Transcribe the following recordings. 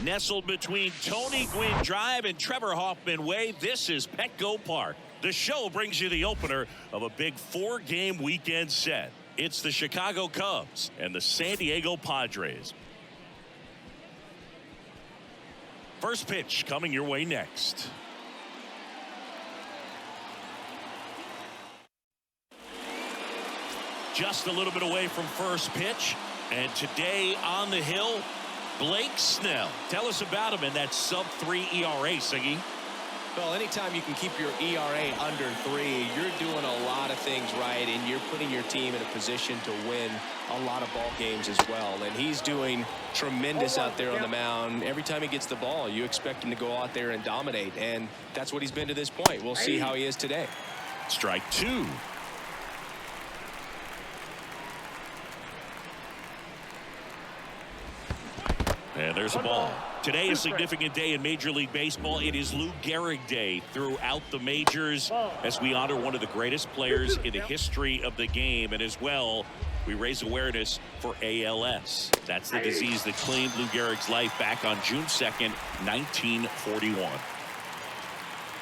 Nestled between Tony Gwynn Drive and Trevor Hoffman Way, this is Petco Park. The show brings you the opener of a big 4-game weekend set. It's the Chicago Cubs and the San Diego Padres. First pitch coming your way next. Just a little bit away from first pitch. And today on the hill, Blake Snell. Tell us about him in that sub-3 ERA, Siggy. Well, anytime you can keep your ERA under 3, you're doing a lot of things right, and you're putting your team in a position to win a lot of ball games as well. And he's doing tremendous out there on the mound. Every time he gets the ball, you expect him to go out there and dominate, and that's what he's been to this point. We'll see how he is today. Strike 2. And there's a ball. Today, a significant day in Major League Baseball. It is Lou Gehrig Day throughout the majors as we honor one of the greatest players in the history of the game. And as well, we raise awareness for ALS. That's the disease that claimed Lou Gehrig's life back on June 2nd, 1941.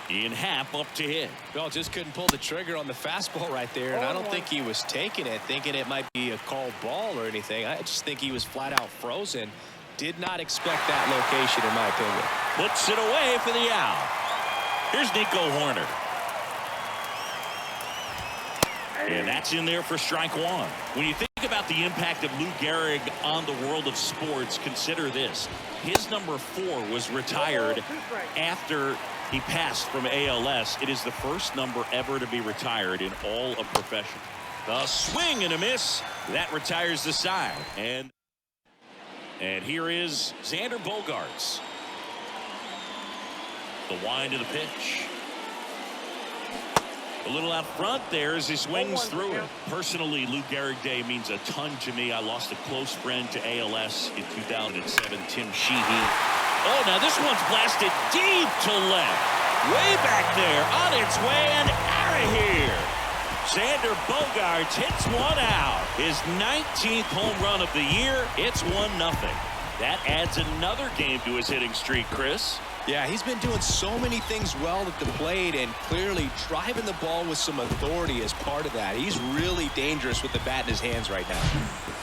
Ian Happ up to hit. Well, just couldn't pull the trigger on the fastball right there, and I don't think he was taking it, thinking it might be a called ball or anything. I just think he was flat out frozen. Did not expect that location, in my opinion. Puts it away for the out. Here's Nico Horner. And that's in there for strike 1. When you think about the impact of Lou Gehrig on the world of sports, consider this. His number 4 was retired after he passed from ALS. It is the first number ever to be retired in all of profession. The swing and a miss. That retires the side. And here is Xander Bogaerts. The wind of the pitch. A little out front there as he swings through it. Personally, Lou Gehrig Day means a ton to me. I lost a close friend to ALS in 2007, Tim Sheehy. Oh, now this one's blasted deep to left. Way back there, on its way and out of here. Xander Bogaerts hits one out. His 19th home run of the year. It's 1-0. That adds another game to his hitting streak, Chris. Yeah, he's been doing so many things well at the plate and clearly driving the ball with some authority as part of that. He's really dangerous with the bat in his hands right now.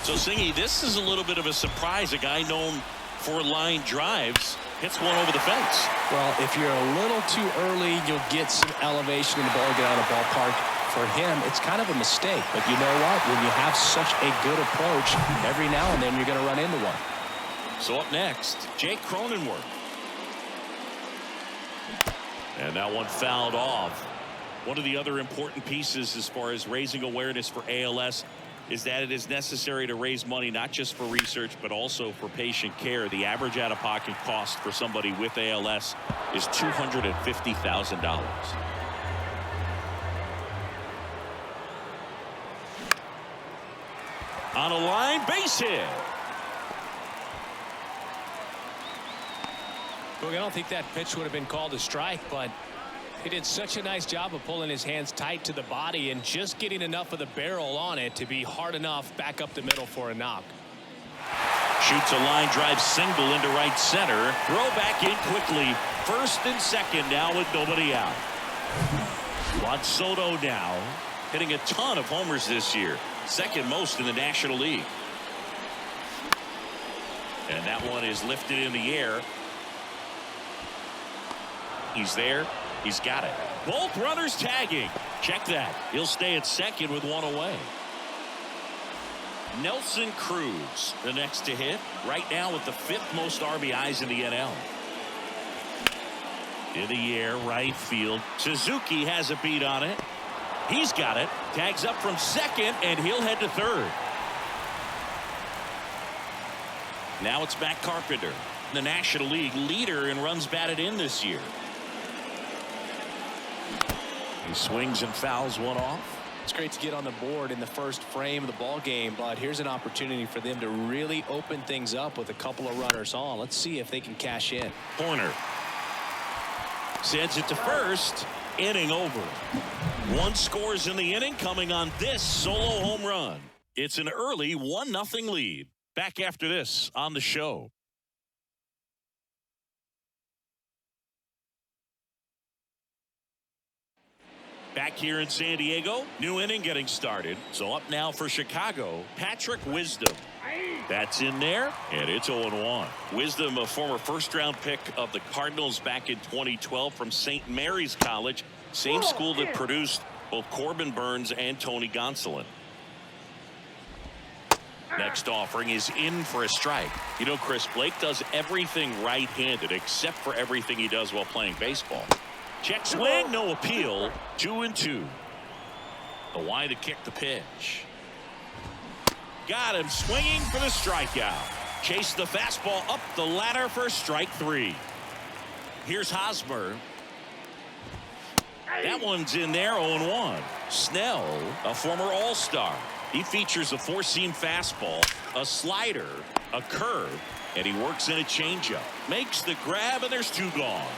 So, Singy, this is a little bit of a surprise. A guy known for line drives hits one over the fence. Well, if you're a little too early, you'll get some elevation in the ball, get out of the ballpark. For him, it's kind of a mistake. But you know what? When you have such a good approach, every now and then you're going to run into one. So up next, Jake Cronenworth. And that one fouled off. One of the other important pieces as far as raising awareness for ALS is that it is necessary to raise money not just for research but also for patient care. The average out-of-pocket cost for somebody with ALS is $250,000. On a line, base hit. Look, I don't think that pitch would have been called a strike, but he did such a nice job of pulling his hands tight to the body and just getting enough of the barrel on it to be hard enough back up the middle for a knock. Shoots a line drive single into right center. Throw back in quickly. First and second now with nobody out. Juan Soto now hitting a ton of homers this year. Second most in the National League. And that one is lifted in the air. He's there. He's got it. Both runners tagging. Check that. He'll stay at second with one away. Nelson Cruz, the next to hit. Right now with the 5th most RBIs in the NL. In the air, right field. Suzuki has a beat on it. He's got it. Tags up from second, and he'll head to third. Now it's back Carpenter, the National League leader in runs batted in this year. He swings and fouls one off. It's great to get on the board in the first frame of the ball game, but here's an opportunity for them to really open things up with a couple of runners on. Let's see if they can cash in. Horner sends it to first. Inning over. 1 scores in the inning coming on this solo home run. It's an early 1-0 lead. Back after this on the show. Back here in San Diego, new inning getting started. So up now for Chicago, Patrick Wisdom. That's in there, and it's 0-1. Wisdom, a former first-round pick of the Cardinals back in 2012 from St. Mary's College, same school that produced both Corbin Burns and Tony Gonsolin. Next offering is in for a strike. You know, Chris, Blake does everything right-handed except for everything he does while playing baseball. Check swing, no appeal. 2-2. The wide to kick the pitch. Got him swinging for the strikeout. Chase the fastball up the ladder for strike 3. Here's Hosmer. That one's in there, 0-1. Snell, a former All-Star. He features a four-seam fastball, a slider, a curve, and he works in a changeup. Makes the grab, and there's 2 gone.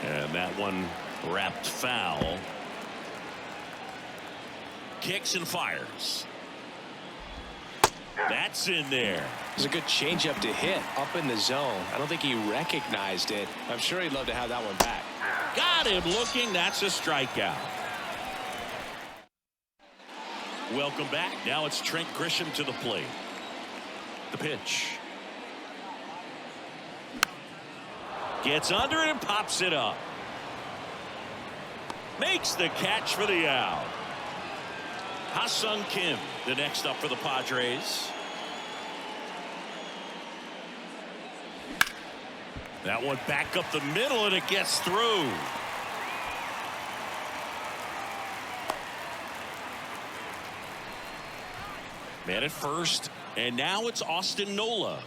And that one wrapped foul. Kicks and fires. That's in there. It was a good changeup to hit up in the zone. I don't think he recognized it. I'm sure he'd love to have that one back. Got him looking. That's a strikeout. Welcome back. Now it's Trent Grisham to the plate. The pitch. Gets under it and pops it up. Makes the catch for the out. Ha-Sung Kim, the next up for the Padres. That one back up the middle, and it gets through. Man at first, and now it's Austin Nola.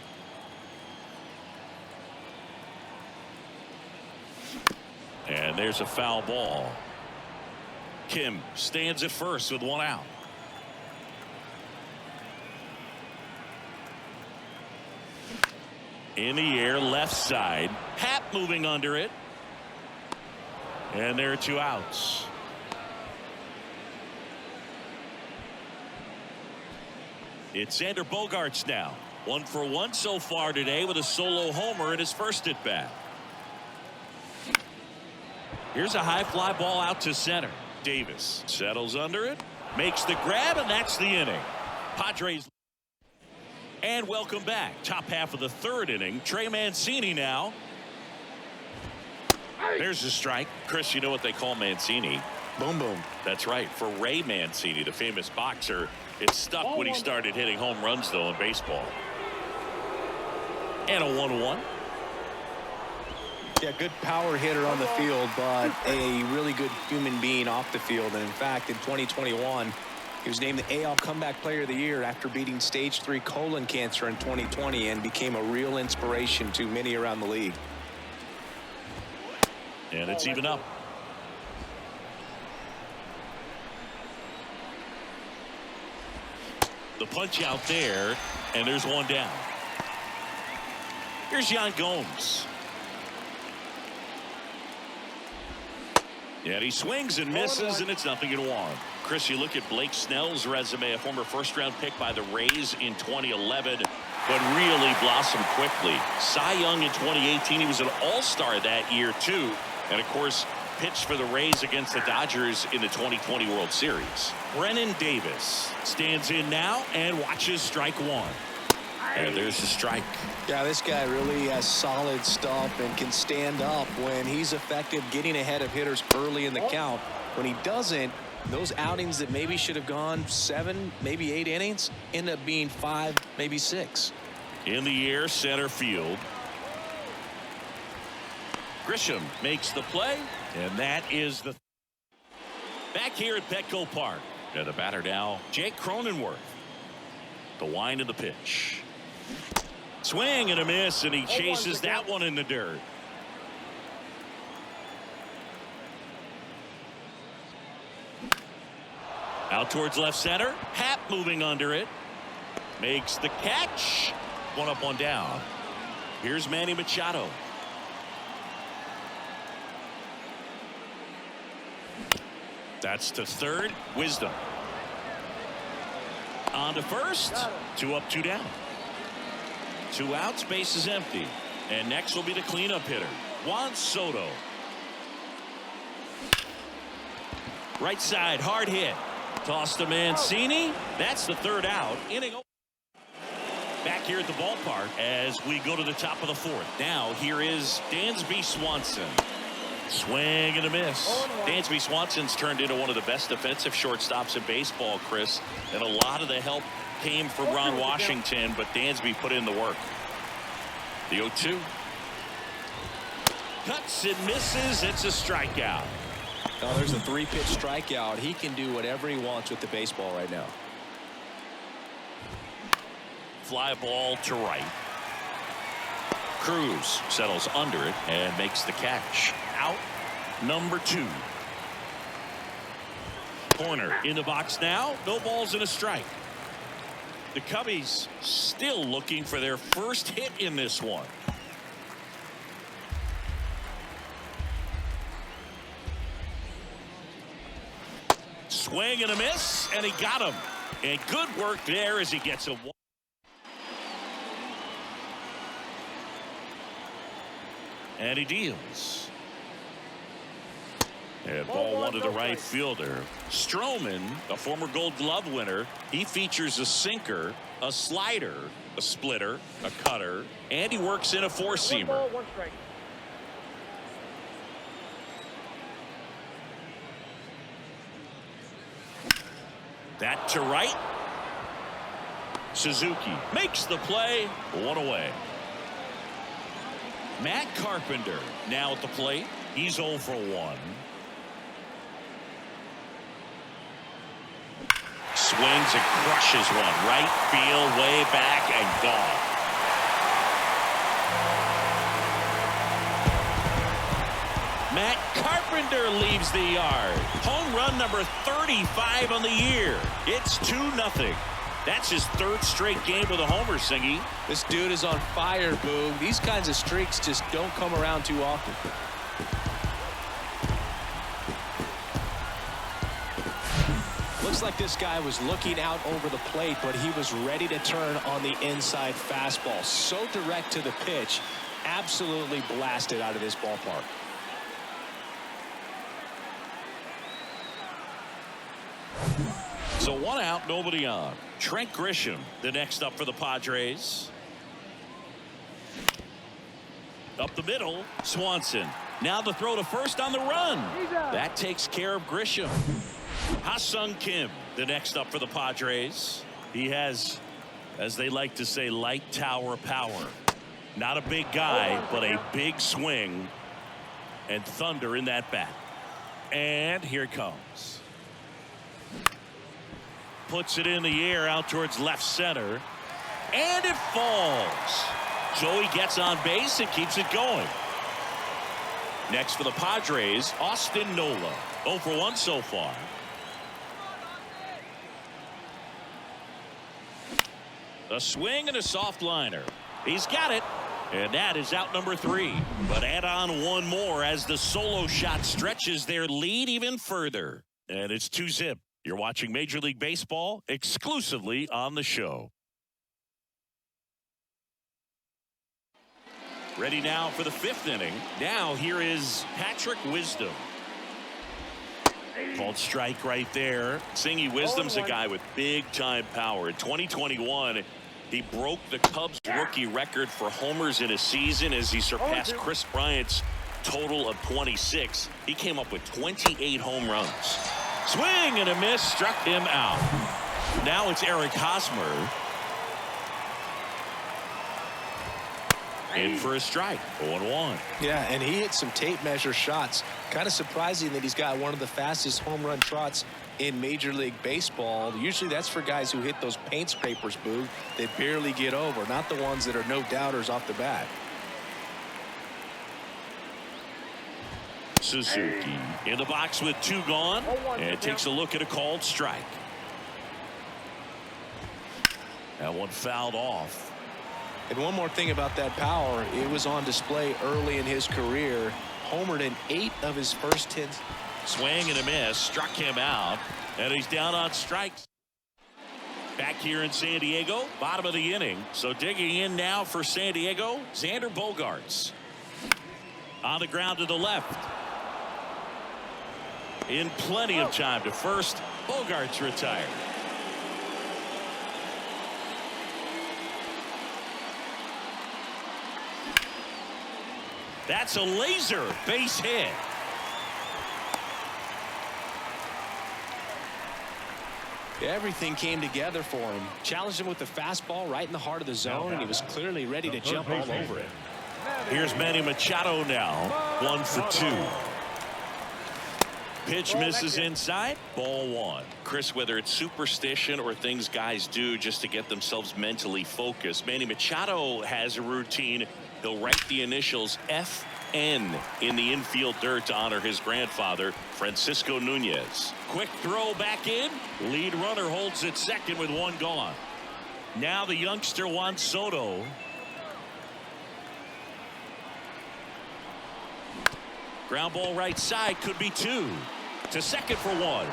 And there's a foul ball. Kim stands at first with 1 out. In the air, left side. Happ moving under it. And there are 2 outs. It's Xander Bogaerts now. 1 for 1 so far today with a solo homer in his first at bat. Here's a high fly ball out to center. Davis settles under it, makes the grab, and that's the inning. Padres. And welcome back. Top half of the 3rd inning. Trey Mancini now. There's a strike. Chris, you know what they call Mancini? Boom boom. That's right. For Ray Mancini, the famous boxer, it stuck when he started hitting home runs, though, in baseball. And a 1-1. Yeah, good power hitter on the field, but a really good human being off the field. And in fact, in 2021, he was named the AL Comeback Player of the Year after beating stage 3 colon cancer in 2020 and became a real inspiration to many around the league. And it's even up. The punch out there, and there's 1 down. Here's Yan Gomes. Yeah, he swings and misses, and it's 0-1. Chris, you look at Blake Snell's resume, a former first-round pick by the Rays in 2011, but really blossomed quickly. Cy Young in 2018, he was an all-star that year, too. And, of course, pitched for the Rays against the Dodgers in the 2020 World Series. Brennan Davis stands in now and watches strike 1. And there's the strike. Yeah, this guy really has solid stuff and can stand up when he's effective getting ahead of hitters early in the count. When he doesn't, those outings that maybe should have gone 7, maybe 8 innings end up being 5, maybe 6. In the air, center field. Grisham makes the play, and that is the back here at Petco Park. And the batter now, Jake Cronenworth. The wind of the pitch. Swing and a miss, and he chases that one in the dirt. Out towards left center. Happ moving under it. Makes the catch. 1 up, 1 down. Here's Manny Machado. That's to third. Wisdom. On to first. 2 up, 2 down. 2 outs, base is empty. And next will be the cleanup hitter, Juan Soto. Right side, hard hit. Toss to Mancini. That's the third out. Inning over. Back here at the ballpark as we go to the top of the fourth. Now here is Dansby Swanson. Swing and a miss. Dansby Swanson's turned into one of the best defensive shortstops in baseball, Chris. And a lot of the help came from Ron Washington, but Dansby put in the work. The 0-2. Cuts and misses. It's a strikeout. Oh, there's a 3-pitch strikeout. He can do whatever he wants with the baseball right now. Fly ball to right. Cruz settles under it and makes the catch. Out number 2. Corner in the box now. No balls and a strike. The Cubbies still looking for their first hit in this one. Swing and a miss, and he got him. And good work there as he gets a. And he deals. And ball one to the right fielder. Stroman, a former Gold Glove winner, he features a sinker, a slider, a splitter, a cutter, and he works in a four-seamer. That to right. Suzuki makes the play. One away. Matt Carpenter now at the plate. He's 0 for 1. Swings and crushes one. Right field, way back, and gone. Matt Carpenter leaves the yard. Home run number 35 on the year. It's 2-0. That's his third straight game with a homer, Singy. This dude is on fire, Boog. These kinds of streaks just don't come around too often. Looks like this guy was looking out over the plate, but he was ready to turn on the inside fastball. So direct to the pitch. Absolutely blasted out of this ballpark. So 1 out, nobody on. Trent Grisham, the next up for the Padres. Up the middle, Swanson. Now the throw to first on the run. That takes care of Grisham. Ha-Sung Kim, the next up for the Padres. He has, as they like to say, light tower power. Not a big guy, but a big swing and thunder in that bat. And here it comes. Puts it in the air out towards left center. And it falls. Joey gets on base and keeps it going. Next for the Padres, Austin Nola. 0 for 1 so far. A swing and a soft liner. He's got it. And that is out number 3. But add on one more as the solo shot stretches their lead even further. And it's 2-0. You're watching Major League Baseball exclusively on the show. Ready now for the 5th inning. Now here is Patrick Wisdom. Called strike right there. Singy Wisdom's a guy with big time power. In 2021, he broke the Cubs rookie record for homers in a season as he surpassed Chris Bryant's total of 26. He came up with 28 home runs. Swing and a miss, struck him out. Now it's Eric Hosmer. In for a strike, 0-1. Yeah, and he hit some tape measure shots. Kind of surprising that he's got one of the fastest home run trots in Major League Baseball. Usually that's for guys who hit those paint scrapers, Boo, that barely get over, not the ones that are no doubters off the bat. Suzuki in the box with 2 gone, and takes a look at a called strike. That one fouled off. And one more thing about that power, it was on display early in his career. Homered in 8 of his first 10. Swing and a miss, struck him out, and he's down on strikes. Back here in San Diego, bottom of the inning. So digging in now for San Diego, Xander Bogaerts. On the ground to the left. In plenty of time to first. Bogaerts retired. That's a laser base hit. Everything came together for him. Challenged him with the fastball right in the heart of the zone, and he was clearly ready to jump all over it. Here's Manny Machado now. 1 for 2. Pitch misses inside. Ball 1. Chris, whether it's superstition or things guys do just to get themselves mentally focused, Manny Machado has a routine. He'll write the initials FN in the infield dirt to honor his grandfather, Francisco Nunez. Quick throw back in. Lead runner holds at second with 1 gone. Now the youngster Juan Soto. Ground ball right side, could be 2. To second for 1.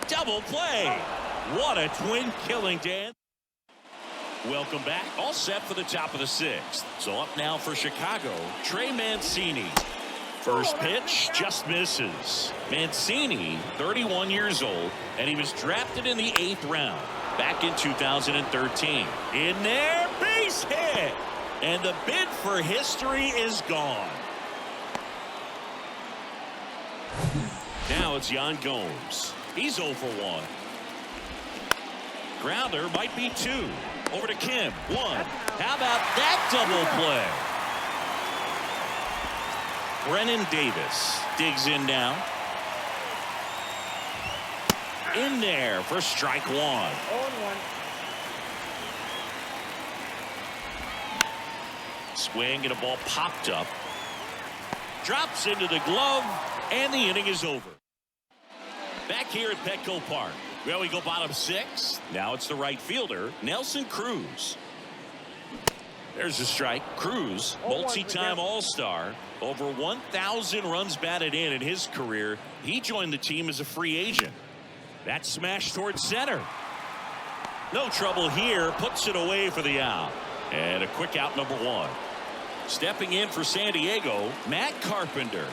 Double play. What a twin killing, Dan. Welcome back. All set for the top of the 6th. So up now for Chicago, Trey Mancini. First pitch just misses. Mancini, 31 years old, and he was drafted in the 8th round back in 2013. In there, base hit. And the bid for history is gone. Now it's Yan Gomes. He's 0 for 1. Grounder might be 2. Over to Kim. 1. How about that double play? Brennan Davis digs in now. In there for strike 1. 0-1. Swing and a ball popped up. Drops into the glove, and the inning is over. Back here at Petco Park. Well, we go bottom 6. Now it's the right fielder, Nelson Cruz. There's a strike. Cruz, multi-time All-Star, over 1,000 runs batted in his career. He joined the team as a free agent. That smash towards center. No trouble here. Puts it away for the out. And a quick out, number 1. Stepping in for San Diego, Matt Carpenter.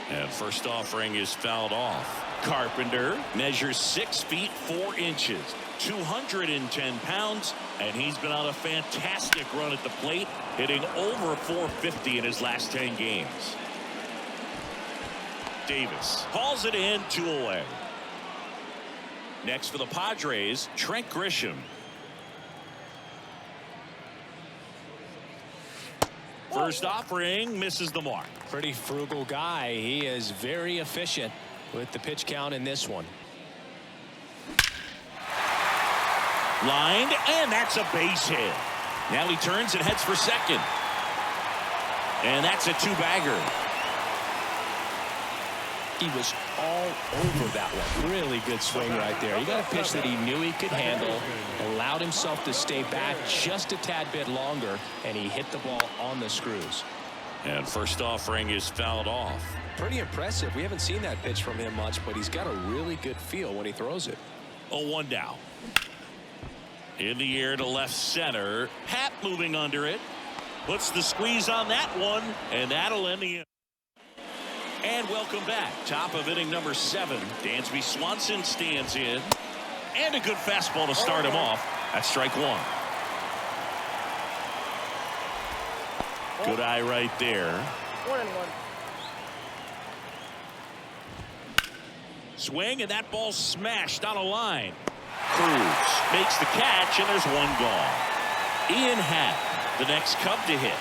And first offering is fouled off. Carpenter measures 6 feet 4 inches, 210 pounds, and he's been on a fantastic run at the plate, hitting over 450 in his last 10 games. Davis hauls it in, 2 away. Next for the Padres, Trent Grisham. First offering misses the mark. Pretty frugal guy. He is very efficient with the pitch count in this one. Lined, and that's a base hit. Now he turns and heads for second. And that's a 2-bagger. He was all over that one. Really good swing right there. He got a pitch that he knew he could handle, allowed himself to stay back just a tad bit longer, and he hit the ball on the screws. And first offering is fouled off. Pretty impressive. We haven't seen that pitch from him much, but he's got a really good feel when he throws it. 0-1 now. In the air to left center. Pat moving under it. Puts the squeeze on that one, and that'll end the inning. And welcome back. Top of inning number 7. Dansby Swanson stands in. And a good fastball to start him off. That's strike 1. Good eye right there. 1-1. Swing, and that ball smashed on a line. Cruz makes the catch, and there's 1 gone. Ian Happ, the next Cub to hit.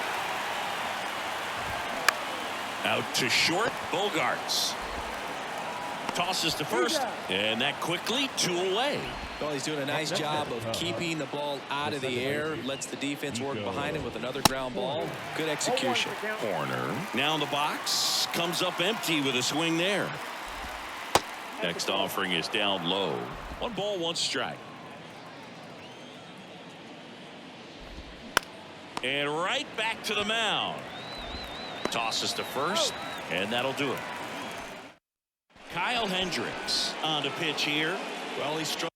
Out to short, Bogaerts. Tosses to first, and that quickly 2 away. Well, he's doing a nice job of keeping the ball out of the air. Lets the defense work behind him with another ground ball. Good execution. Corner. Now in the box. Comes up empty with a swing there. Next offering is down low. 1 ball, 1 strike. And right back to the mound. Tosses to first, and that'll do it. Kyle Hendricks on the pitch here. Well, he struggled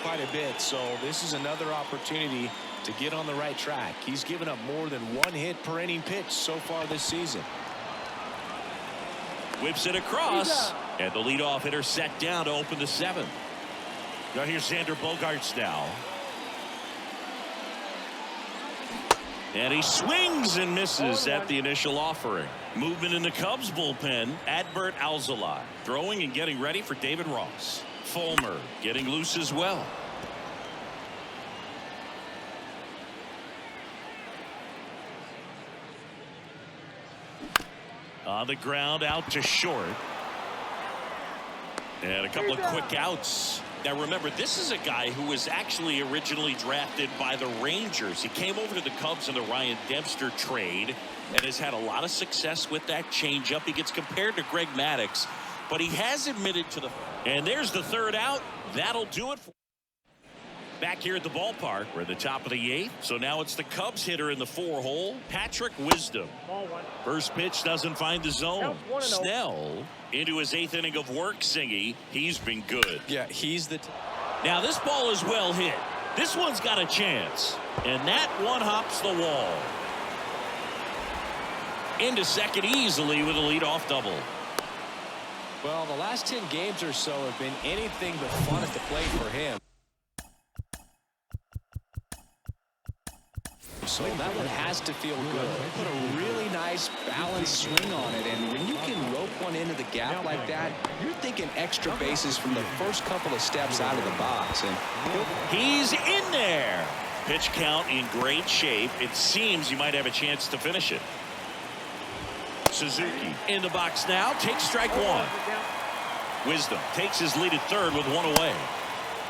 quite a bit, so this is another opportunity to get on the right track. He's given up more than 1 hit per inning pitch so far this season. Whips it across. And the leadoff hitter set down to open the 7th. Now here's Xander Bogaerts now. And he swings and misses at the initial offering. Movement in the Cubs bullpen. Adbert Alzolay throwing and getting ready for David Ross. Fulmer getting loose as well. On the ground, out to short. And a couple of quick outs. Now remember, this is a guy who was actually originally drafted by the Rangers. He came over to the Cubs in the Ryan Dempster trade and has had a lot of success with that changeup. He gets compared to Greg Maddux, but he has admitted to the... And there's the 3rd out. That'll do it. Back here at the ballpark, we're at the top of the 8th. So now it's the Cubs hitter in the 4-hole, Patrick Wisdom. First pitch doesn't find the zone. Snell into his 8th inning of work. Singy, he's been good. Yeah, he's the... Now this ball is well hit. This one's got a chance. And that one hops the wall. Into second easily with a leadoff double. Well, the last 10 games or so have been anything but fun at the plate for him. So that one has to feel good. Put a really nice balanced swing on it, and when you can rope one into the gap like that, you're thinking extra bases from the first couple of steps out of the box. And he's in there. Pitch count in great shape. It seems he might have a chance to finish it. Suzuki in the box now, takes strike 1. Wisdom takes his lead at 3rd with 1 away.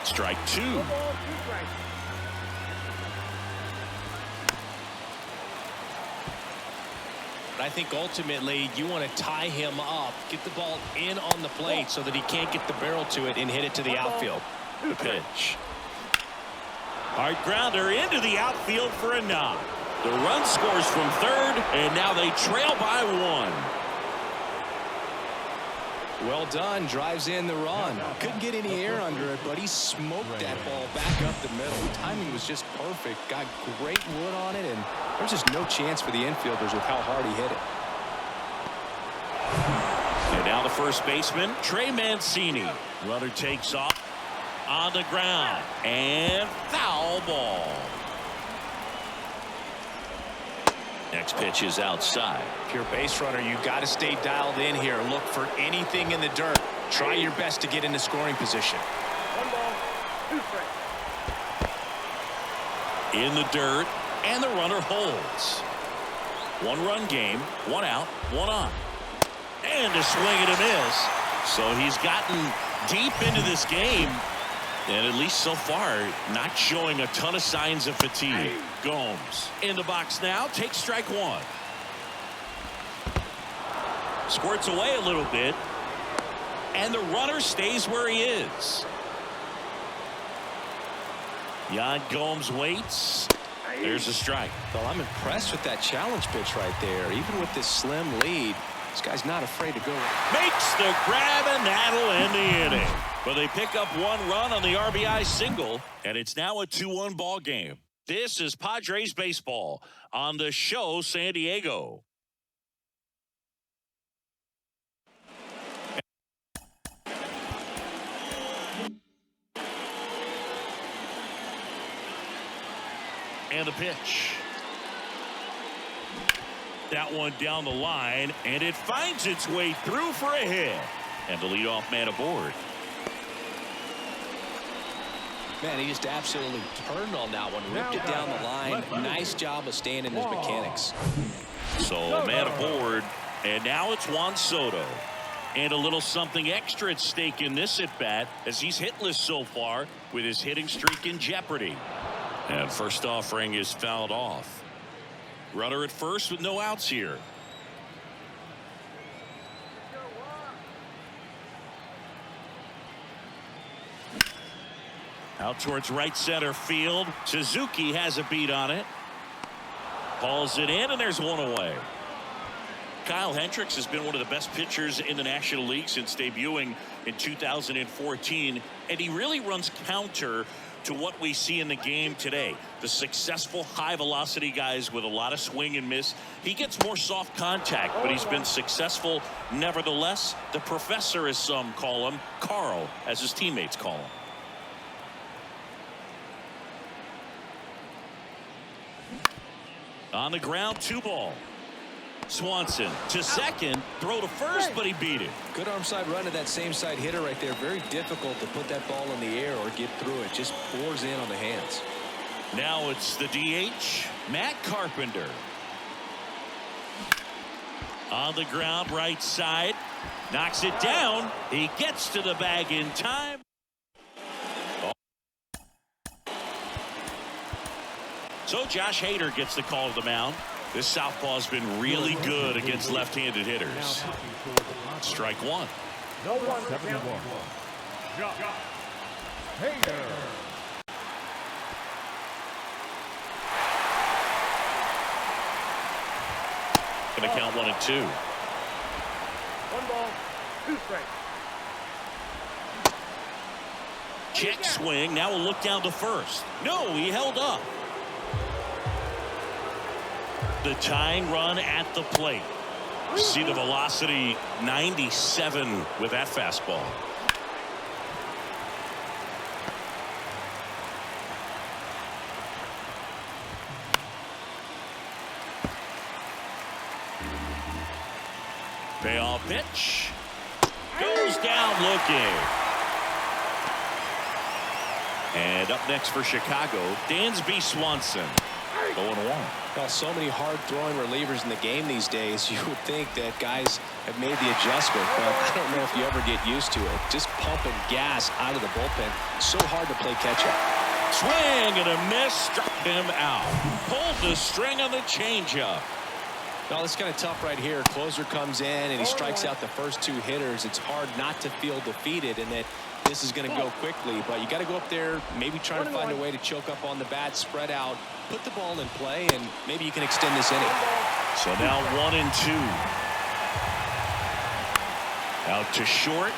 Strike 2. I think ultimately you want to tie him up, get the ball in on the plate so that he can't get the barrel to it and hit it to the outfield. The pitch. Hard grounder into the outfield for a knock. The run scores from 3rd, and now they trail by 1. Well done. Drives in the run. Couldn't get any air under it, but he smoked that ball back up the middle. The timing was just perfect. Got great wood on it, and there's just no chance for the infielders with how hard he hit it. And now the first baseman, Trey Mancini. Runner takes off on the ground, and foul ball. Next pitch is outside. If you're a base runner, you got to stay dialed in here. Look for anything in the dirt. Try your best to get into scoring position. 1 ball, 2 strikes. In the dirt, and the runner holds. 1-run game, 1 out, 1 on. And a swing and a miss. So he's gotten deep into this game, and at least so far, not showing a ton of signs of fatigue. Gomes in the box now, takes strike 1. Squirts away a little bit, and the runner stays where he is. Yan Gomes waits. There's a strike. Well, I'm impressed with that challenge pitch right there. Even with this slim lead, this guy's not afraid to go. Makes the grab, and that'll end the inning. But they pick up 1 run on the RBI single, and it's now a 2-1 ball game. This is Padres baseball on the show San Diego. And the pitch. That one down the line, and it finds its way through for a hit. And the leadoff man aboard. Man, he just absolutely turned on that one, ripped it down the line. Nice job of staying in his mechanics. So man aboard, and now it's Juan Soto. And a little something extra at stake in this at-bat as he's hitless so far with his hitting streak in jeopardy. And first offering is fouled off. Runner at first with no outs here. Out towards right center field. Suzuki has a beat on it. Hauls it in, and there's 1 away. Kyle Hendricks has been one of the best pitchers in the National League since debuting in 2014, and he really runs counter to what we see in the game today. The successful high-velocity guys with a lot of swing and miss. He gets more soft contact, but he's been successful nevertheless. The professor, as some call him, Carl, as his teammates call him. On the ground, 2 ball. Swanson to second, throw to first, but he beat it. Good arm side run to that same side hitter right there. Very difficult to put that ball in the air or get through it. Just pours in on the hands. Now it's the DH, Matt Carpenter. On the ground, right side, knocks it down. He gets to the bag in time. So Josh Hader gets the call to the mound. This southpaw's been really good against left-handed hitters. Strike 1. No one. 71. Josh Hader. Going to count 1 and 2. 1 ball, 2 strikes. Check swing. Now we'll look down to first. No, he held up. The tying run at the plate. See the velocity, 97 with that fastball. Payoff pitch. Goes down looking. And up next for Chicago, Dansby Swanson. 0-1. Well, so many hard-throwing relievers in the game these days. You would think that guys have made the adjustment, but I don't know if you ever get used to it. Just pumping gas out of the bullpen. So hard to play catch-up. Swing and a miss. Struck him out. Pulled the string on the changeup. Well, it's kind of tough right here. Closer comes in and he strikes out the first 2 hitters. It's hard not to feel defeated and that this is going to go quickly, but you got to go up there, maybe try to find a way to choke up on the bat, spread out, put the ball in play, and maybe you can extend this inning. So now 1 and 2. Out to short.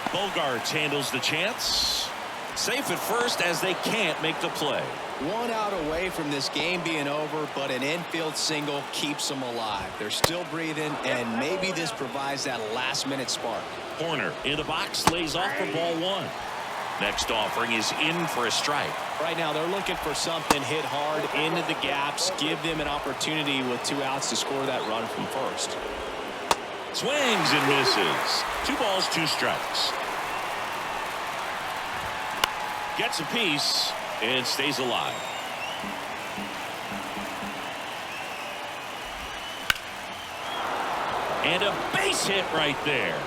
Bogaerts handles the chance. Safe at first as they can't make the play. 1 out away from this game being over, but an infield single keeps them alive. They're still breathing, and maybe this provides that last-minute spark. Corner in the box, lays off for ball 1. Next offering is in for a strike. Right now they're looking for something, hit hard into the gaps, give them an opportunity with 2 outs to score that run from first. Swings and misses. 2 balls, 2 strikes. Gets a piece and stays alive. And a base hit right there.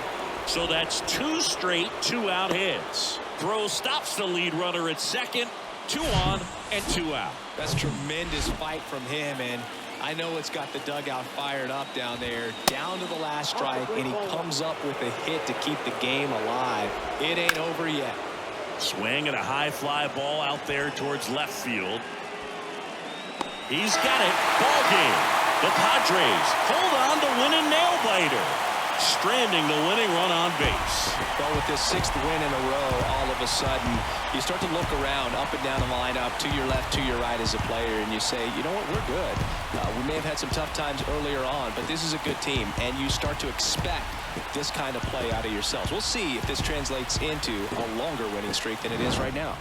So that's 2 straight 2-out hits. Throw stops the lead runner at second. 2 on and 2 out. That's tremendous fight from him, and I know it's got the dugout fired up down there. Down to the last strike, and he comes up with a hit to keep the game alive. It ain't over yet. Swing and a high fly ball out there towards left field. He's got it. Ball game. The Padres hold on to win a nail-biter, stranding the winning run on base. Well, with this 6th win in a row, all of a sudden, you start to look around, up and down the lineup, to your left, to your right as a player, and you say, you know what, we're good. We may have had some tough times earlier on, but this is a good team, and you start to expect this kind of play out of yourselves. We'll see if this translates into a longer winning streak than it is right now.